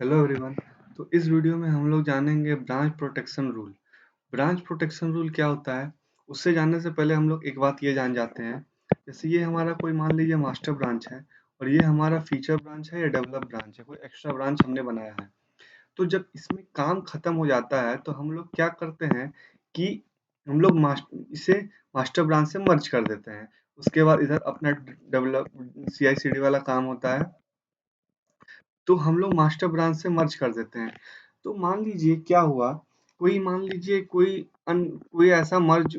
Hello everyone. तो इस video में हम लोग जानेंगे branch protection rule. Branch protection rule क्या होता है, उससे जानने से पहले हम लोग एक बात ये जान जाते हैं। जैसे ये हमारा कोई मान लीजिए मास्टर ब्रांच है और ये हमारा फीचर ब्रांच है या डेवलप ब्रांच है, कोई एक्स्ट्रा ब्रांच हमने बनाया है। तो जब इसमें काम खत्म हो जाता है तो हम लोग क्या करते हैं कि हम लोग इसे मास्टर ब्रांच से मर्ज कर देते हैं। उसके बाद इधर अपना डेवलप CI/CD वाला काम होता है, तो हम लोग मास्टर ब्रांच से मर्ज कर देते हैं। तो मान लीजिए क्या हुआ, कोई मान लीजिए कोई ऐसा मर्ज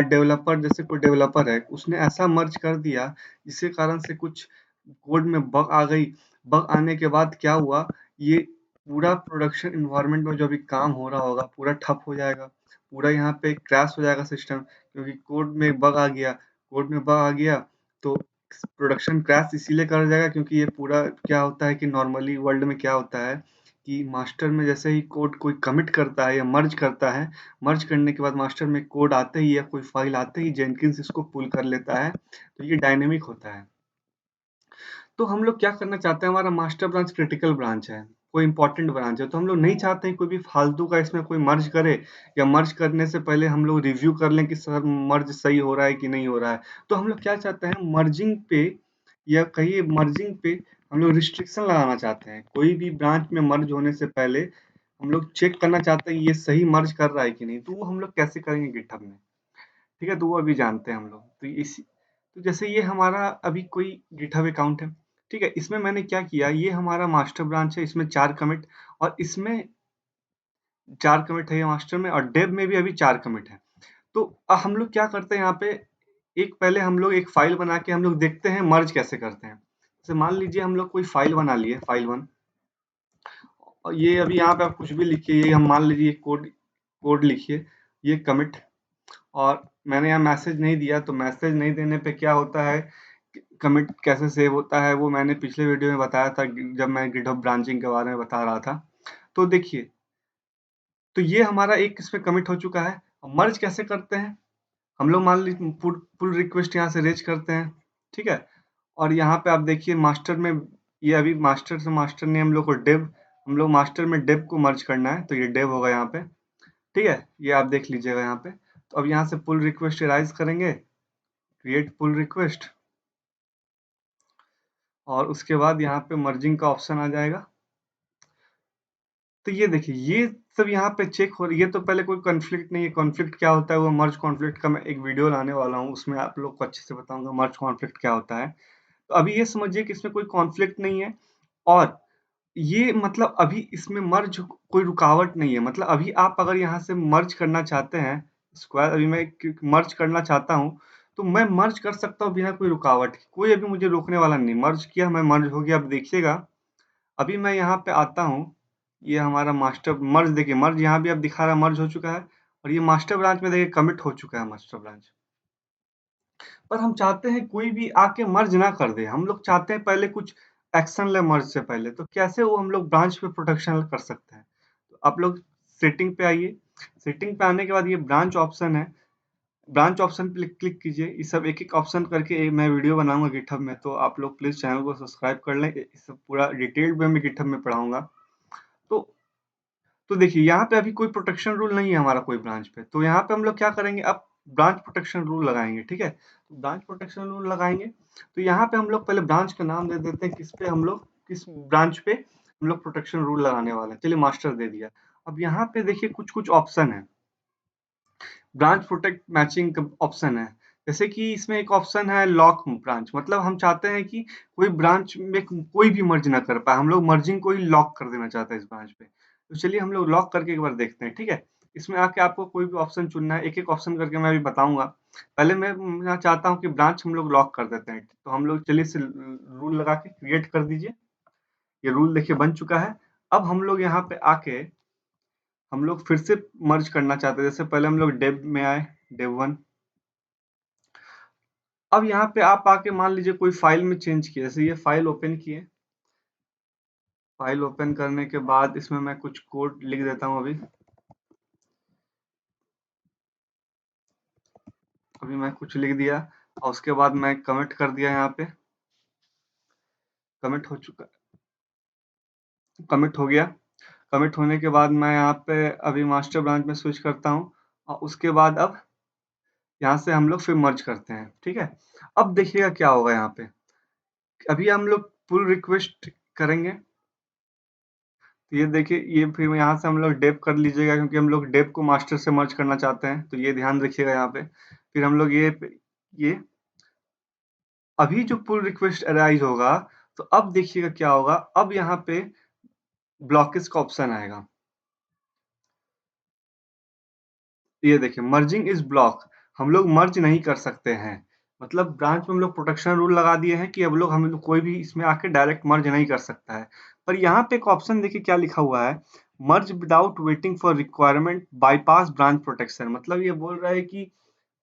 डेवलपर, जैसे कोई डेवलपर है, उसने ऐसा मर्ज कर दिया जिसके कारण से कुछ कोड में बग आ गई। बग आने के बाद क्या हुआ, ये पूरा प्रोडक्शन इन्वायरमेंट में जो भी काम हो रहा होगा पूरा ठप हो जाएगा। पूरा यहाँ पे क्रैश हो जाएगा सिस्टम, क्योंकि कोड में बग आ गया। तो प्रोडक्शन क्रैश इसीलिए कर जाएगा क्योंकि ये पूरा क्या होता है कि नॉर्मली वर्ल्ड में क्या होता है कि मास्टर में जैसे ही कोड कोई कमिट करता है या मर्ज करता है, मर्ज करने के बाद मास्टर में कोड आते ही या कोई फाइल आते ही जेनकिंस इसको पुल कर लेता है। तो ये डायनेमिक होता है। तो हम लोग क्या करना चाहते हैं, हमारा मास्टर ब्रांच क्रिटिकल ब्रांच है, कोई इंपॉर्टेंट ब्रांच है, तो हम लोग नहीं चाहते हैं कोई भी फालतू का इसमें कोई मर्ज करे, या मर्ज करने से पहले हम लोग रिव्यू कर लें कि सर मर्ज सही हो रहा है कि नहीं हो रहा है। तो हम लोग क्या चाहते हैं, मर्जिंग पे या कहिए मर्जिंग पे हम लोग रिस्ट्रिक्शन लगाना चाहते हैं। कोई भी ब्रांच में मर्ज होने से पहले हम लोग चेक करना चाहते हैं ये सही मर्ज कर रहा है कि नहीं। तो वो हम लोग कैसे करेंगे गिटहब में, ठीक है, तो वो अभी जानते हैं हम लोग। तो जैसे ये हमारा अभी कोई गिटहब अकाउंट है, ठीक है, इसमें मैंने क्या किया, ये हमारा मास्टर ब्रांच है, इसमें 4 कमिट, और इसमें 4 कमिट है ये मास्टर में, और डेव में भी अभी 4 कमिट है। तो हम लोग क्या करते हैं यहाँ पे, एक पहले हम लोग एक फाइल बना के हम लोग देखते हैं मर्ज कैसे करते हैं। जैसे मान लीजिए हम लोग कोई फाइल बना लिए, फाइल 1, और ये अभी यहाँ पे आप कुछ भी लिखिए, ये हम मान लीजिए कोड कोड लिखिए, ये कमिट, और मैंने यहाँ मैसेज नहीं दिया। तो मैसेज नहीं देने पे क्या होता है, कमिट कैसे सेव होता है वो मैंने पिछले वीडियो में बताया था, जब मैं गिटहब ब्रांचिंग के बारे में बता रहा था। तो देखिए, तो ये हमारा एक इसमें कमिट हो चुका है। मर्ज कैसे करते हैं, हम लोग मान लीजिए पुल रिक्वेस्ट यहाँ से रेज करते हैं, ठीक है, और यहाँ पे आप देखिए मास्टर में, ये अभी मास्टर से मास्टर ने हम लोग को डेव, हम लोग मास्टर में डेव को मर्ज करना है, तो ये डेव होगा यहाँ पे, ठीक है, ये आप देख लीजिएगा यहाँ पे। तो अब यहाँ से पुल रिक्वेस्ट राइज करेंगे, क्रिएट पुल रिक्वेस्ट, और उसके बाद यहाँ पे मर्जिंग का ऑप्शन आ जाएगा। तो ये देखिए, ये सब यहाँ पे चेक हो रही है। तो पहले कोई कॉन्फ्लिक्ट नहीं है। कॉन्फ्लिक्ट क्या होता है, वो मर्ज कॉन्फ्लिक्ट का मैं एक वीडियो लाने वाला हूँ, उसमें आप लोग को अच्छे से बताऊंगा मर्ज कॉन्फ्लिक्ट क्या होता है। तो अभी ये समझिए कि इसमें कोई कॉन्फ्लिक्ट नहीं है, और ये मतलब अभी इसमें मर्ज कोई रुकावट नहीं है। मतलब अभी आप अगर यहाँ से मर्ज करना चाहते हैं स्क्वायर, अभी मैं मर्ज करना चाहता हूँ, तो मैं मर्ज कर सकता हूँ बिना कोई रुकावट के, कोई अभी मुझे रोकने वाला नहीं। मर्ज किया, मैं मर्ज हो गया। अब देखिएगा, अभी मैं यहाँ पे आता हूँ, ये हमारा मास्टर मर्ज, देखिए मर्ज यहाँ भी अब दिखा रहा है, मर्ज हो चुका है। और ये मास्टर ब्रांच में देखिए कमिट हो चुका है मास्टर ब्रांच। पर हम चाहते हैं कोई भी आके मर्ज ना कर दे, हम लोग चाहते हैं पहले कुछ एक्शन ले मर्ज से पहले। तो कैसे वो हम लोग ब्रांच पे प्रोटेक्शन कर सकते हैं, तो आप लोग सेटिंग पे आइए। सेटिंग पे आने के बाद ये ब्रांच ऑप्शन है, ब्रांच ऑप्शन पे क्लिक कीजिए। ये सब एक एक ऑप्शन करके मैं वीडियो बनाऊंगा गिटहब में, तो आप लोग प्लीज चैनल को सब्सक्राइब कर लें। ये सब पूरा डिटेल्ड वे में गिटहब में पढ़ाऊंगा। तो तो देखिए, यहाँ पे अभी कोई प्रोटेक्शन रूल नहीं है हमारा कोई ब्रांच पे। तो यहाँ पे हम लोग क्या करेंगे, अब ब्रांच प्रोटेक्शन रूल लगाएंगे, ठीक है। तो ब्रांच प्रोटेक्शन रूल लगाएंगे, तो यहाँ पे हम लोग पहले ब्रांच का नाम दे देते हैं, किस पे हम लोग, किस ब्रांच पे हम लोग प्रोटेक्शन रूल लगाने वाले हैं। चलिए मास्टर दे दिया। अब यहाँ पे देखिए कुछ कुछ ऑप्शन है, ब्रांच प्रोटेक्ट मैचिंग का ऑप्शन है। जैसे कि इसमें एक ऑप्शन है लॉक ब्रांच, मतलब हम चाहते हैं कि कोई ब्रांच में कोई भी मर्ज ना कर पाए, हम लोग मर्जिंग को ही लॉक कर देना चाहते हैं इस ब्रांच पे। तो चलिए हम लोग लॉक करके एक बार देखते हैं, ठीक है। इसमें आके आपको कोई भी ऑप्शन चुनना है, एक एक ऑप्शन करके मैं अभी बताऊंगा। पहले मैं चाहता हूँ कि ब्रांच हम लोग लॉक कर देते हैं, तो हम लोग चलिए से रूल लगा के क्रिएट कर दीजिए। ये रूल देखिए बन चुका है। अब हम लोग यहाँ पे आके हम लोग फिर से मर्ज करना चाहते हैं। जैसे पहले हम लोग डेव में आए, डेव 1। अब यहाँ पे आप आके मान लीजिए कोई फाइल में चेंज किया, जैसे ये फाइल ओपन किए। फाइल ओपन करने के बाद इसमें मैं कुछ कोड लिख देता हूँ। अभी अभी मैं कुछ लिख दिया, और उसके बाद मैं कमिट कर दिया। यहाँ पे कमिट हो चुका है। कमिट हो गया। कमिट होने के बाद मैं यहाँ पे अभी मास्टर ब्रांच में स्विच करता हूँ और उसके बाद अब यहाँ से हम लोग फिर मर्ज करते हैं, ठीक है। अब देखिएगा क्या होगा यहाँ पे, अभी हम लोग पुल रिक्वेस्ट करेंगे तो ये देखिए, ये फिर यहाँ से हम लोग डेप कर लीजिएगा क्योंकि हम लोग डेप को मास्टर से मर्ज करना चाहते हैं, तो ये ध्यान रखिएगा यहाँ पे। फिर हम लोग ये अभी जो पुल रिक्वेस्ट अराइज होगा तो अब देखिएगा क्या होगा, अब यहाँ पे ब्लॉकेज का ऑप्शन आएगा। ये देखिए मर्जिंग इज ब्लॉक, हम लोग मर्ज नहीं कर सकते हैं। मतलब ब्रांच में हम लोग प्रोटेक्शन रूल लगा दिए हैं कि अब लोग हम लोग कोई भी इसमें आके डायरेक्ट मर्ज नहीं कर सकता है। पर यहाँ पे एक ऑप्शन देखिए क्या लिखा हुआ है, merge without waiting for requirement bypass branch protection. मतलब ये बोल रहा है कि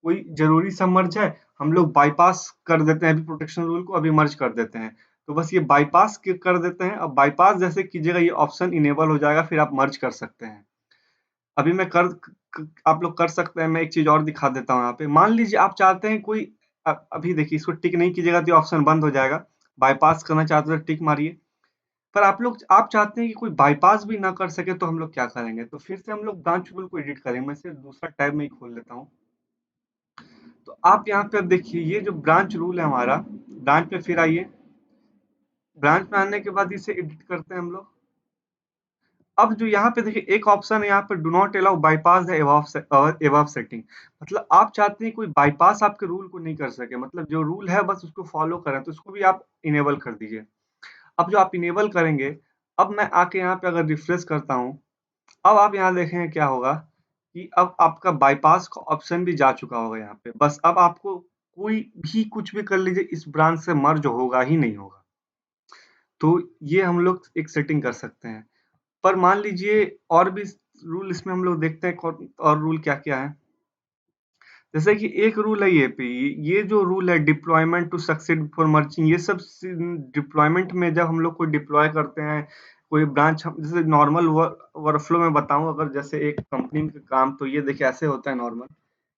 कोई जरूरी सा मर्ज है, हम लोग बाईपास कर देते हैं अभी प्रोटेक्शन रूल को, अभी मर्ज कर देते हैं। तो बस ये बाईपास कर देते हैं, अब बाईपास जैसे कीजिएगा ये ऑप्शन इनेबल हो जाएगा, फिर आप मर्ज कर सकते हैं। अभी मैं आप लोग कर सकते हैं, मैं एक चीज और दिखा देता हूँ यहाँ पे। मान लीजिए आप चाहते हैं कोई अभी देखिए इसको टिक नहीं कीजिएगा तो ऑप्शन बंद हो जाएगा। बाईपास करना चाहते हैं तो टिक मारिए। पर आप चाहते हैं कि कोई बाईपास भी ना कर सके तो हम लोग क्या करेंगे, तो फिर से हम लोग ब्रांच रूल को एडिट करेंगे। मैं सिर्फ दूसरा टैब में ही खोल लेता हूँ। तो आप यहाँ पे अब देखिए ये जो ब्रांच रूल है हमारा, ब्रांच पे फिर आइए। ब्रांच में आने के बाद इसे एडिट करते हैं हम लोग। अब जो यहाँ पे देखिए एक ऑप्शन है यहाँ पे, do not allow bypass the above setting. मतलब आप चाहते हैं कोई बाईपास आपके रूल को नहीं कर सके, मतलब जो रूल है बस उसको फॉलो करें, तो उसको भी आप इनेबल कर दीजिए। अब जो आप इनेबल करेंगे, अब मैं आके यहाँ पे अगर रिफ्रेश करता हूँ, अब आप यहाँ देखेंगे क्या होगा कि अब आपका बाईपास का ऑप्शन भी जा चुका होगा यहाँ पे। बस अब आपको कोई भी कुछ भी कर लीजिए, इस ब्रांच से मर्ज होगा ही नहीं होगा। तो ये हम लोग एक सेटिंग कर सकते हैं। पर मान लीजिए और भी रूल इसमें हम लोग देखते हैं और रूल क्या-क्या है। जैसे कि एक रूल है ये पे, ये जो रूल है deployment to succeed before merging, ये सब डिप्लॉयमेंट में जब हम लोग कोई डिप्लॉय करते हैं, कोई ब्रांच, हम जैसे नॉर्मल वर्कफ्लो में बताऊं, अगर जैसे एक कंपनी का काम, तो ये देखिए ऐसे होता है नॉर्मल।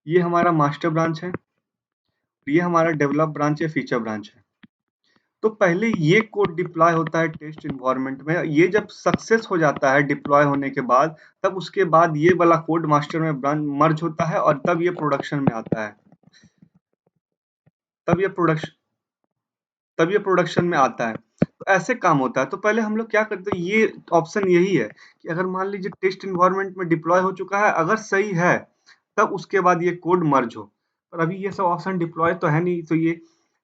ये हमारा मास्टर ब्रांच है, ये हमारा डेवलप ब्रांच है, फीचर ब्रांच है। तो पहले ये कोड डिप्लॉय होता है टेस्ट इन्वायरमेंट में, ये जब सक्सेस हो जाता है डिप्लॉय होने के बाद, तब उसके बाद ये वाला कोड मास्टर में ब्रांच मर्ज होता है और तब ये प्रोडक्शन में आता है। तब ये प्रोडक्शन तब ये प्रोडक्शन में आता है। तो ऐसे काम होता है। तो पहले हम लोग क्या करते हैं, ये ऑप्शन यही है कि अगर मान लीजिए टेस्ट इन्वायरमेंट में डिप्लॉय हो चुका है, अगर सही है, तब उसके बाद ये कोड मर्ज हो। पर अभी ये सब ऑप्शन डिप्लॉय तो है नहीं, तो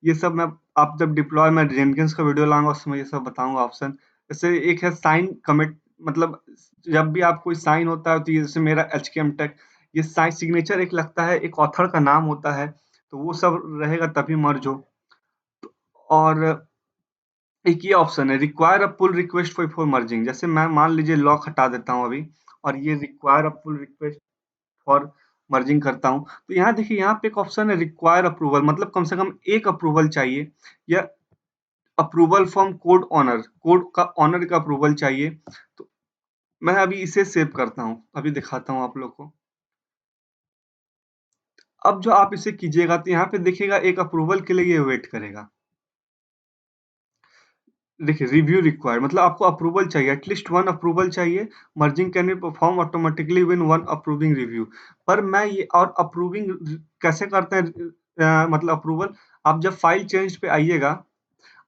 ये सब मैं, आप जब डिप्लॉय में जेनकिंस का वीडियो लाऊंगा उसमें ये सब बताऊंगा ऑप्शन। जैसे एक है साइन कमिट, मतलब जब भी आप कोई साइन होता है तो ये जैसे मेरा एचकेएम टेक, ये साइन सिग्नेचर एक लगता है, एक ऑथर का नाम होता है, तो वो सब रहेगा तभी मर्ज हो। और एक ये ऑप्शन है require a pull request for merging. जैसे मैं मान लीजिए लॉक हटा देता हूँ अभी, और ये require a pull request for merging करता हूँ, तो यहाँ देखिए यहाँ पे एक ऑप्शन है रिक्वायर अप्रूवल, मतलब कम से कम एक अप्रूवल चाहिए, या approval from code owner, code का ऑनर का अप्रूवल चाहिए। तो मैं अभी इसे सेव करता हूँ, अभी दिखाता हूँ आप लोग को। अब जो आप इसे कीजिएगा तो यहाँ पे देखिएगा एक अप्रूवल के लिए ये वेट करेगा। देखिए रिव्यू रिक्वायर्ड, मतलब आपको अप्रूवल चाहिए, एटलीस्ट वन अप्रूवल चाहिए। Merging can be perform automatically win one approving review. पर मैं ये और अप्रूविंग कैसे करते हैं, मतलब अप्रूवल, आप जब फाइल चेंज पे आइएगा,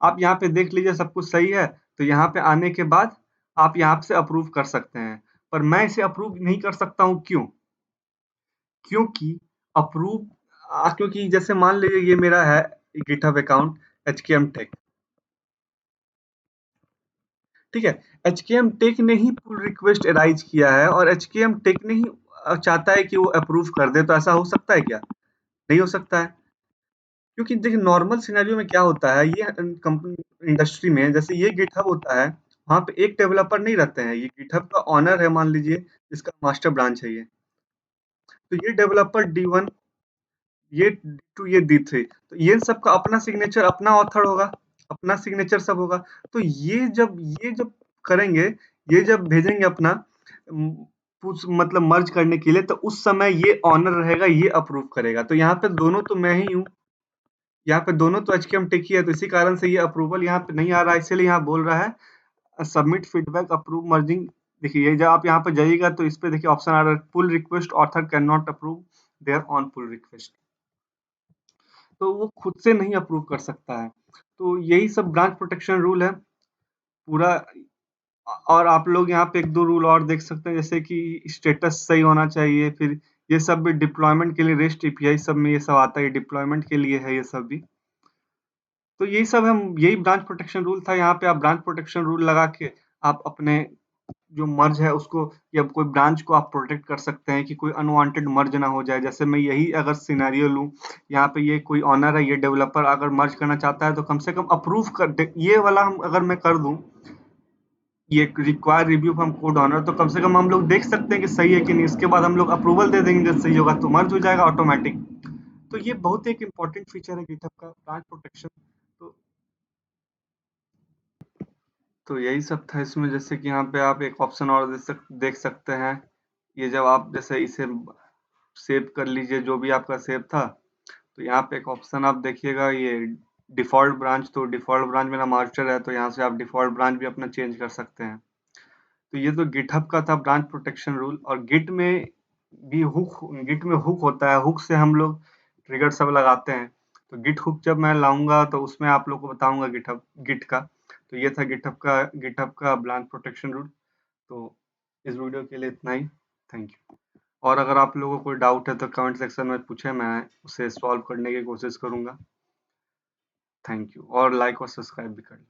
आप यहाँ पे देख लीजिए सब कुछ सही है, तो यहाँ पे आने के बाद आप यहाँ से अप्रूव कर सकते हैं। पर मैं इसे अप्रूव नहीं कर सकता हूँ, क्यों? क्योंकि अप्रूव क्योंकि जैसे मान लीजिए ये मेरा है गिटहब अकाउंट एचकेएम टेक, ठीक है। एचकेएम टेक ने ही पुल रिक्वेस्ट अराइज किया है और एचकेएम टेक ने ही चाहता है कि वो अप्रूव कर दे, तो ऐसा हो सकता है क्या? नहीं हो सकता है। क्योंकि देखिए नॉर्मल सिनेरियो में क्या होता है, ये कंपनी इंडस्ट्री में जैसे ये गिटहब होता है, वहां पे एक डेवलपर नहीं रहते हैं, ये गिटहब का ऑनर है, मान लीजिए इसका मास्टर ब्रांच है ये, तो ये डेवलपर डी1, ये डी2, ये डी3, तो ये सबका अपना सिग्नेचर, अपना ऑथर होगा, अपना सिग्नेचर सब होगा। तो ये जब करेंगे, ये जब भेजेंगे अपना मतलब मर्ज करने के लिए, तो उस समय ये ऑनर रहेगा, ये अप्रूव करेगा। तो यहाँ पे दोनों तो मैं ही हूँ, यहाँ पे दोनों तो एचकेएम टेक ही है, तो इसी कारण से ये अप्रूवल यहाँ पे नहीं आ रहा है, इसीलिए यहाँ बोल रहा है सबमिट फीडबैक अप्रूव मर्जिंग। देखिए ये जब आप यहाँ पे जाइएगा तो इस पे देखिए ऑप्शन आ रहा है pull request author can not approve their own pull request, तो वो खुद से नहीं अप्रूव कर सकता है। तो यही सब ब्रांच प्रोटेक्शन रूल है पूरा। और आप लोग यहाँ पे एक दो रूल और देख सकते हैं, जैसे कि स्टेटस सही होना चाहिए, फिर ये सब भी डिप्लॉयमेंट के लिए रेस्ट एपीआई सब में ये सब आता है, डिप्लॉयमेंट के लिए है ये सब भी। तो यही सब हम यही ब्रांच प्रोटेक्शन रूल था। यहाँ पे आप ब्रांच प्रोटेक्शन रूल लगा के आप अपने जो मर्ज है उसको या कोई ब्रांच को आप प्रोटेक्ट कर सकते हैं कि कोई अनवांटेड मर्ज ना हो जाए। जैसे मैं यही अगर सिनेरियो लूँ, यहाँ पे ये कोई ऑनर है, ये डेवलपर अगर मर्ज करना चाहता है तो कम से कम अप्रूव कर दे। ये वाला हम अगर मैं कर दूँ, ये require review from code owner, तो कम से कम हम लोग देख सकते हैं कि सही है कि नहीं। इसके बाद हम लोग अप्रूवल दे देंगे, जब सही होगा तो मर्ज हो जाएगा ऑटोमेटिक। तो ये बहुत एक इंपॉर्टेंट फीचर है गिटहब का, ब्रांच प्रोटेक्शन। तो यही सब था इसमें। जैसे कि यहाँ पे आप एक ऑप्शन और देख सकते हैं। ये जब आप जैसे इसे सेव कर लीजिए जो भी आपका सेव था, तो यहाँ पे एक ऑप्शन आप देखिएगा, ये डिफ़ॉल्ट ब्रांच। तो डिफ़ॉल्ट ब्रांच मेरा मास्टर है, तो यहाँ से आप डिफ़ॉल्ट ब्रांच भी अपना चेंज कर सकते हैं। तो ये तो गिटहब का था ब्रांच प्रोटेक्शन रूल। और गिट में हुक होता है, हुक से हम लोग ट्रिगर सब लगाते हैं। तो गिट हुक जब मैं लाऊंगा तो उसमें आप लोग को बताऊंगा गिट का। तो ये था गिटहब का ब्रांच प्रोटेक्शन रूल। तो इस वीडियो के लिए इतना ही। Thank you. और अगर आप लोगों को कोई डाउट है तो कमेंट सेक्शन में पूछें, मैं उसे सॉल्व करने की कोशिश करूंगा। Thank you. और लाइक और सब्सक्राइब भी कर लें।